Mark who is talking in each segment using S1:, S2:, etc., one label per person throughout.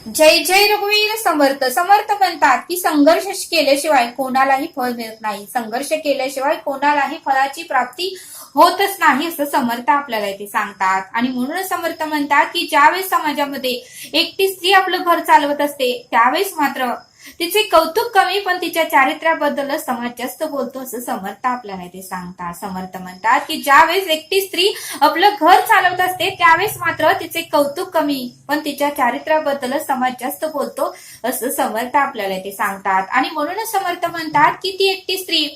S1: जय जय रघुवीर समर्थ. समर्थ म्हणतात की संघर्ष केल्याशिवाय कोणालाही फळ मिळत नाही. संघर्ष केल्याशिवाय कोणालाही फळाची प्राप्ती होतच नाही असं समर्थ आपल्याला इथे सांगतात. आणि म्हणूनच समर्थ म्हणतात की ज्यावेळेस समाजामध्ये एकटी स्त्री आपलं घर चालवत असते त्यावेळेस मात्र तिचे कौतुक कमी पण तिच्या चारित्र्याबद्दलच समाज जास्त बोलतो असं समर्थ आपल्याला इथे सांगतात. समर्थ म्हणतात की ज्यावेळेस एकटी स्त्री आपलं घर चालवत असते त्यावेळेस मात्र तिचे कौतुक कमी पण तिच्या चारित्र्याबद्दलच समाज जास्त बोलतो असं समर्थ आपल्याला इथे सांगतात. आणि म्हणूनच समर्थ म्हणतात की ती एकटी स्त्री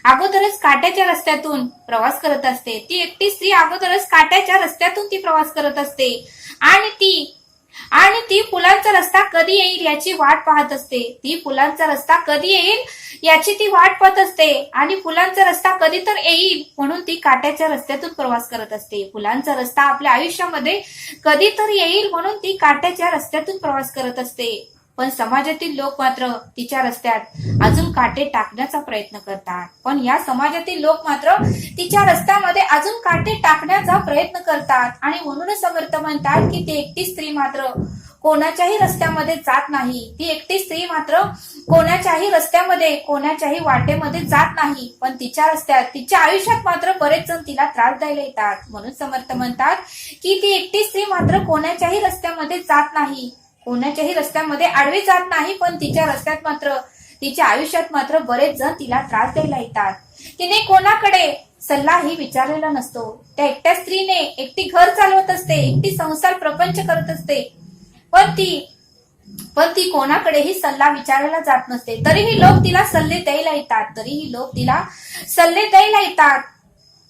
S1: अगोदरच काट्याच्या रस्त्यातून प्रवास करत असते. ती एकटी स्त्री अगोदरच काट्याच्या रस्त्यातून ती प्रवास करत असते आणि ती फुलांचा रस्ता कधी येईल याची वाट पाहत असते. ती फुलांचा रस्ता कधी येईल याची ती वाट पाहत असते आणि फुलांचा रस्ता कधी तर येईल म्हणून ती काट्याच्या रस्त्यातून प्रवास करत असते. फुलांचा रस्ता आपल्या आयुष्यामध्ये कधी तर येईल म्हणून ती काट्याच्या रस्त्यातून प्रवास करत असते. पण समाजातील लोक मात्र तिच्या रस्त्यात अजून काटे टाकण्याचा प्रयत्न करतात. पण या समाजातील लोक मात्र तिच्या रस्त्यामध्ये अजून काटे टाकण्याचा प्रयत्न करतात. आणि म्हणूनच समर्थ म्हणतात की ती एकटी स्त्री मात्र कोणाच्याही रस्त्यामध्ये जात नाही. ती एकटी स्त्री मात्र कोणाच्याही रस्त्यामध्ये कोणाच्याही वाटेमध्ये जात नाही. पण तिच्या रस्त्यात तिच्या आयुष्यात मात्र बरेच जण तिला त्रास द्यायला येतात. म्हणून समर्थ म्हणतात की ती एकटी स्त्री मात्र कोणाच्याही रस्त्यामध्ये जात नाही, कोणाच्याही रस्त्यामध्ये आडवी जात नाही. पण तिच्या रस्त्यात मात्र तिच्या आयुष्यात मात्र बरेच जण तिला त्रास द्यायला येतात. तिने कोणाकडे सल्लाही विचारलेला नसतो. त्या एकट्या स्त्रीने एकटी घर चालवत असते, एकटी संसार प्रपंच करत असते. पण ती कोणाकडेही सल्ला विचारायला जात नसते. तरीही लोक तिला सल्ले द्यायला येतात.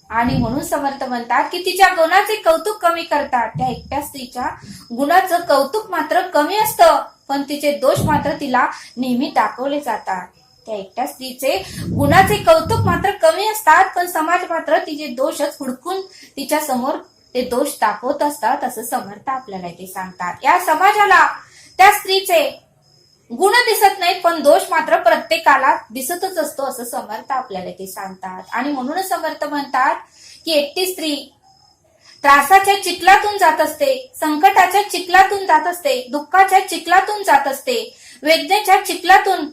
S1: आणि म्हणून समर्थ म्हणतात की तिच्या गुणाचे कौतुक कमी करतात. त्या एकट्या स्त्रीच्या गुणाचं कौतुक मात्र कमी असतं पण तिचे दोष मात्र तिला नेहमी दाखवले जातात. त्या एकट्या स्त्रीचे गुणाचे कौतुक मात्र कमी असतात पण समाज मात्र तिचे दोषच हुडकून तिच्या समोर ते दोष दाखवत असतात असं समर्थ आपल्याला इथे सांगतात. या समाजाला त्या स्त्रीचे गुण दिसत नाहीत पण दोष मात्र प्रत्येकाला दिसतच असतो असं समर्थ आपल्याला ते सांगतात. आणि म्हणूनच समर्थ म्हणतात की एकटी स्त्री त्रासाच्या चिखलातून जात असते, संकटाच्या चिखलातून जात असते, दुःखाच्या चिखलातून जात असते, वेदनेच्या चिखलातून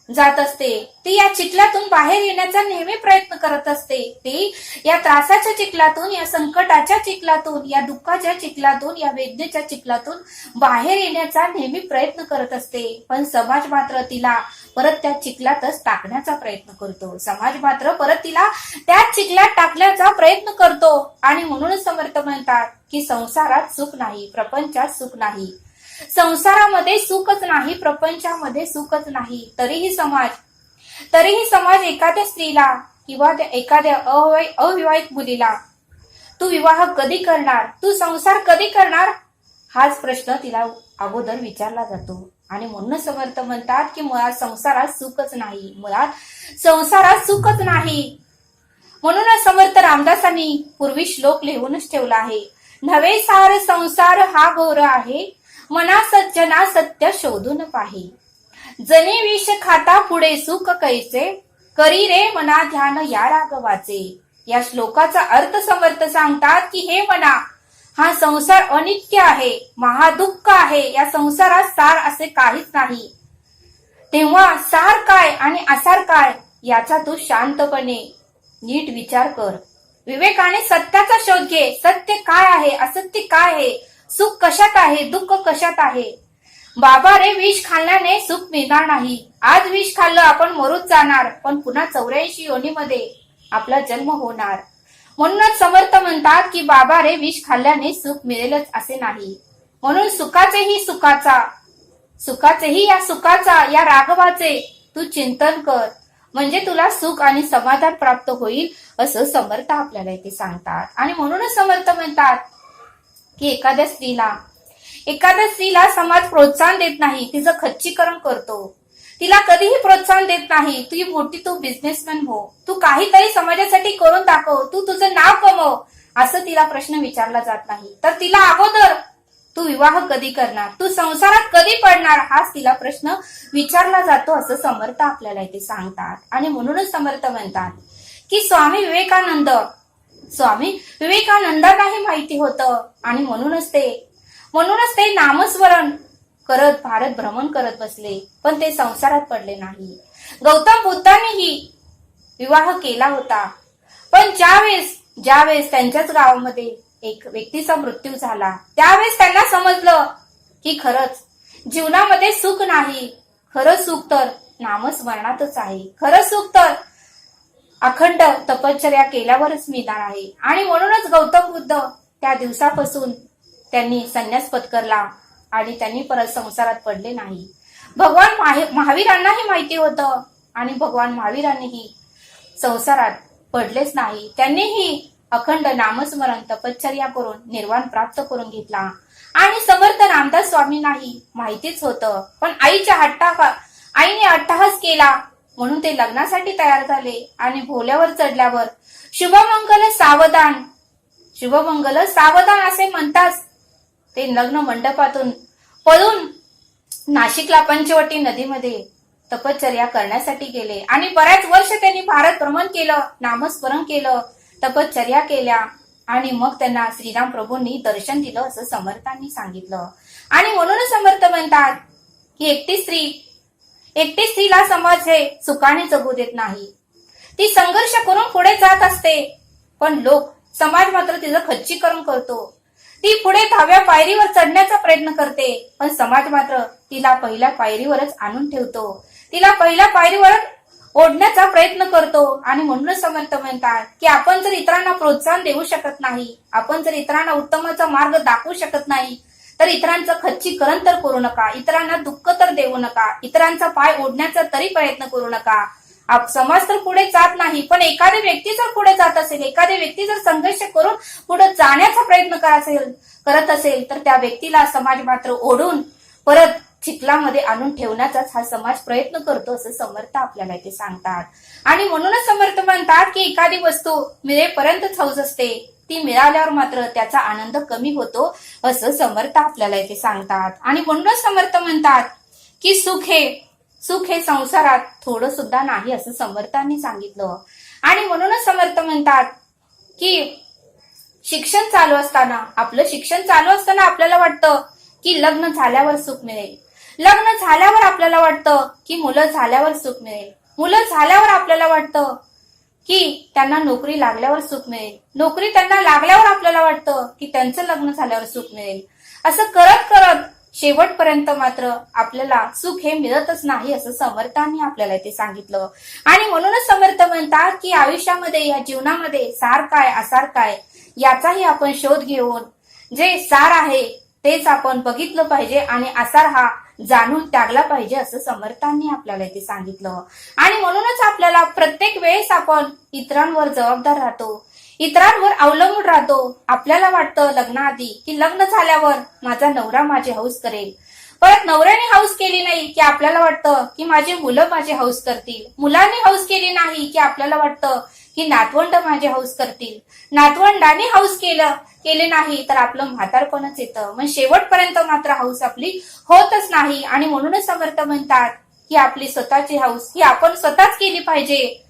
S1: जात असते. ती या चिखलातून बाहेर येण्याचा नेहमी प्रयत्न करत असते. ती या त्रासाच्या चिखलातून, या संकटाच्या चिखलातून, या दुःखाच्या चिखलातून, या वेदनेच्या चिखलातून बाहेर येण्याचा नेहमी प्रयत्न करत असते. पण समाज मात्र तिला परत त्या चिखलातच टाकण्याचा प्रयत्न करतो. समाज मात्र परत तिला त्या चिखलात टाकण्याचा प्रयत्न करतो. आणि म्हणूनच समर्थ म्हणतात की संसारात सुख नाही, प्रपंचात सुख नाही, संसारामध्ये सुखच नाही, प्रपंचामध्ये सुखच नाही. तरीही समाज एखाद्या स्त्रीला किंवा एखाद्या अविवाहित मुलीला तू विवाह कधी करणार, तू संसार कधी करणार हाच प्रश्न तिला अगोदर विचारला जातो. आणि म्हणून समर्थ म्हणतात की मुळात संसारात सुखच नाही, म्हणूनच समर्थ रामदासांनी पूर्वी श्लोक लिहूनच ठेवला आहे. नवे सार संसार हा घोर आहे, मना सज्जना सत्य शोधून पाहे. जने विष खाता पुढे सुख कैसे, करी रे मना ध्यान या राघवाचे. या श्लोकाचा अर्थ समर्थ सांगतात की हे मना, हा संसार अनित्य आहे, महादुःख आहे. या संसारात सार असे काहीच नाही. तेव्हा सार काय आणि आसार काय याचा तू शांतपणे नीट विचार कर. विवेकाने सत्याचा शोध घे. सत्य काय आहे, असत्य काय आहे, सुख कशात आहे, दुःख कशात आहे. बाबा रे, विष खाल्ल्याने सुख मिळणार नाही. आज विष खाल्लं आपण मरूच जाणार पण पुन्हा 84 योनीमध्ये आपला जन्म होणार. म्हणूनच समर्थ म्हणतात की बाबा रे, विष खाल्ल्याने सुख मिळेलच असे नाही. म्हणून सुखाचेही या राघवाचे तू चिंतन कर म्हणजे तुला सुख आणि समाधान प्राप्त होईल असं समर्थ आपल्याला इथे सांगतात. आणि म्हणूनच समर्थ म्हणतात की एखाद्या स्त्रीला समाज प्रोत्साहन देत नाही, तिचं खच्चीकरण करतो. तिला कधीही प्रोत्साहन देत नाही. तू बिझनेसमॅन हो, तू काहीतरी समाजासाठी करून दाखव, तू तुझं नाव कमव असं तिला प्रश्न विचारला जात नाही. तर तिला अगोदर तू विवाह कधी करणार, तू संसारात कधी पडणार हाच तिला प्रश्न विचारला जातो असं समर्थ आपल्याला इथे सांगतात. आणि म्हणूनच समर्थ म्हणतात की स्वामी विवेकानंदांनाही माहिती होतं आणि म्हणूनच ते नामस्मरण करत भारत भ्रमण करत बसले, पण ते संसारात पडले नाही. गौतम बुद्धांनीही विवाह केला होता, पण ज्यावेळेस त्यांच्याच गावामध्ये एक व्यक्तीचा मृत्यू झाला, त्यावेळेस त्यांना समजलं की खरंच जीवनामध्ये सुख नाही, खरं सुख तर नामस्मरणातच आहे, खरं सुख तर अखंड तपश्चर्या केल्यावरच मिळणार आहे. आणि म्हणूनच गौतम बुद्ध त्या दिवसापासून त्यांनी संन्यास पत्करला आणि त्यांनी परत संसारात पडले नाही. भगवान महावीरांनाही माहिती होतं आणि भगवान महावीरांनीही संसारात पडलेच नाही. त्यांनीही अखंड नामस्मरण तपश्चर्या करून निर्वाण प्राप्त करून घेतला. आणि समर्थ रामदास स्वामींनाही माहितीच होतं, पण आईने अट्टहास केला म्हणून ते लग्नासाठी तयार झाले आणि भोल्यावर चढल्यावर शुभमंगल सावधान असे म्हणताच ते लग्न मंडपातून पळून नाशिकला पंचवटी नदीमध्ये तपश्चर्या करण्यासाठी गेले. आणि बऱ्याच वर्ष त्यांनी भारत भ्रमण केलं, नामस्मरण केलं, तपश्चर्या केल्या आणि मग त्यांना श्रीराम प्रभूंनी दर्शन दिलं असं समर्थांनी सांगितलं. आणि म्हणूनच समर्थ म्हणतात की एकटी स्त्रीला समाज हे सुखाने जगू देत नाही. ती संघर्ष करून पुढे जात असते, पण समाज मात्र तिचं खच्चीकरण करतो. ती पुढे 10व्या पायरीवर चढण्याचा प्रयत्न करते, पण समाज मात्र तिला पहिल्या पायरीवरच आणून ठेवतो, तिला पहिल्या पायरीवरच ओढण्याचा प्रयत्न करतो. आणि म्हणूनच समर्थ म्हणतात की आपण जर इतरांना प्रोत्साहन देऊ शकत नाही, आपण जर इतरांना उत्तमाचा मार्ग दाखवू शकत नाही, तर इतरांचं खच्चीकरण तर करू नका, इतरांना दुःख तर देऊ नका, इतरांचा पाय ओढण्याचा तरी प्रयत्न करू नका. समाज तर पुढे जात नाही, पण एखादी व्यक्ती जर पुढे जात असेल, एखादी व्यक्ती जर संघर्ष करून पुढे जाण्याचा प्रयत्न करत असेल, तर त्या व्यक्तीला समाज मात्र ओढून परत चिखलामध्ये आणून ठेवण्याचाच हा समाज प्रयत्न करतो असं समर्थ आपल्याला इथे सांगतात. आणि म्हणूनच समर्थ म्हणतात की एखादी वस्तू मिळेपर्यंतच हौस असते, ती मिळाल्यावर मात्र त्याचा आनंद कमी होतो असं समर्थ आपल्याला इथे सांगतात. आणि म्हणूनच समर्थ म्हणतात की सुख हे संसारात थोडं सुद्धा नाही असं समर्थांनी सांगितलं. आणि म्हणूनच समर्थ म्हणतात की आपलं शिक्षण चालू असताना आपल्याला वाटतं की लग्न झाल्यावर सुख मिळेल, लग्न झाल्यावर आपल्याला वाटतं की मुलं झाल्यावर सुख मिळेल, मुलं झाल्यावर आपल्याला वाटतं की त्यांना नोकरी लागल्यावर सुख मिळेल, नोकरी त्यांना लागल्यावर आपल्याला वाटतं की त्यांचं लग्न झाल्यावर सुख मिळेल. असं करत करत शेवटपर्यंत मात्र आपल्याला सुख हे मिळतच नाही असं समर्थांनी आपल्याला इथे सांगितलं. आणि म्हणूनच समर्थ म्हणतात की आयुष्यामध्ये, या जीवनामध्ये सार काय आसार काय याचाही आपण शोध घेऊन जे सार आहे तेच आपण बघितलं पाहिजे आणि आसार हा जाणून टाकला पाहिजे असं समर्थांनी आपल्याला इथे सांगितलं. आणि म्हणूनच आपल्याला प्रत्येक वेळेस आपण इतरांवर जबाबदार राहतो, इतरांवर अवलंबून राहतो. आपल्याला वाटतं लग्नाआधी की लग्न झाल्यावर माझा नवरा माझी हौस करेल, परत नवऱ्याने हौस केली नाही की आपल्याला वाटतं की माझी मुलं माझी हौस करतील, मुलांनी हौस केली नाही की आपल्याला वाटतं की नातवंड माझे हौस करतील, नातवंडाने हौस केले नाही तर आपलं म्हातारपणच येतं, मग शेवटपर्यंत मात्र हौस आपली होतच नाही. आणि म्हणूनच समर्थ म्हणतात की आपली स्वतःची हौस ही आपण स्वतःच केली पाहिजे.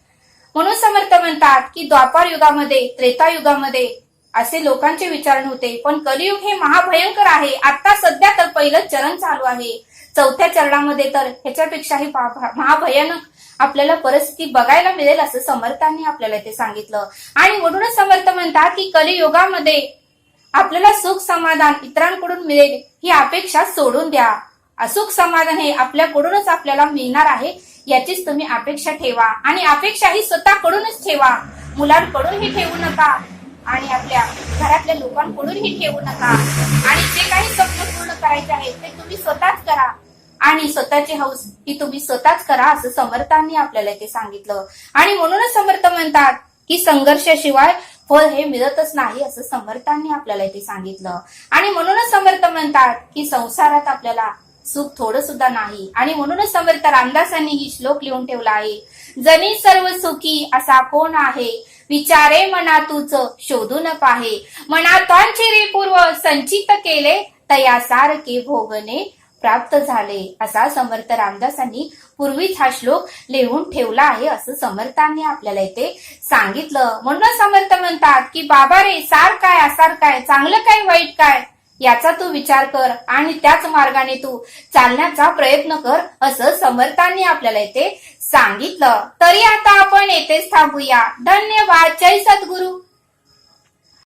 S1: म्हणून समर्थ म्हणतात की द्वापार युगामध्ये, त्रेतायुगामध्ये असे लोकांचे विचार होते, पण कलियुग हे महाभयंकर आहे. आता सध्या तर पहिलं चरण चालू आहे, 4थ्या चरणामध्ये तर ह्याच्यापेक्षाही महाभयानक आपल्याला परिस्थिती बघायला मिळेल असं समर्थांनी आपल्याला इथे सांगितलं. आणि म्हणूनच समर्थ म्हणतात की कलियुगामध्ये आपल्याला सुख समाधान इतरांकडून मिळेल ही अपेक्षा सोडून द्या. सुख समाधान हे आपल्याकडूनच आपल्याला मिळणार आहे याचीच तुम्ही अपेक्षा ठेवा. आणि अपेक्षा ही स्वतःकडूनच ठेवा, मुलांकडूनही ठेवू नका आणि आपल्या घरातल्या लोकांकडूनही ठेवू नका. आणि जे काही स्वप्न पूर्ण करायचे आहे ते तुम्ही स्वतःच करा आणि स्वतःची हौस ही तुम्ही स्वतःच करा असं समर्थांनी आपल्याला इथे सांगितलं. आणि म्हणूनच समर्थ म्हणतात की संघर्षाशिवाय फळ हे मिळतच नाही असं समर्थांनी आपल्याला इथे सांगितलं. आणि म्हणूनच समर्थ म्हणतात की संसारात आपल्याला सुख थोडं सुद्धा नाही. आणि म्हणूनच समर्थ रामदासांनी ही श्लोक लिहून ठेवला आहे, जनी सर्व सुखी असा कोण आहे, विचारे मना तुझ शोधून पाहे, मनातांचे रे पूर्व संचित केले, तया सारखे भोगणे प्राप्त झाले. असा समर्थ रामदासांनी पूर्वीच हा श्लोक लिहून ठेवला आहे असं समर्थांनी आपल्याला इथे सांगितलं. म्हणून समर्थ म्हणतात की बाबा रे, सार काय आसार काय, चांगलं काय वाईट काय याचा तू विचार कर आणि त्याच मार्गाने तू चालण्याचा प्रयत्न कर, असं समर्थांनी आपल्याला इथे सांगितलं. तरी आता आपण येथेच थांबूया. धन्यवाद. जय सद्गुरू.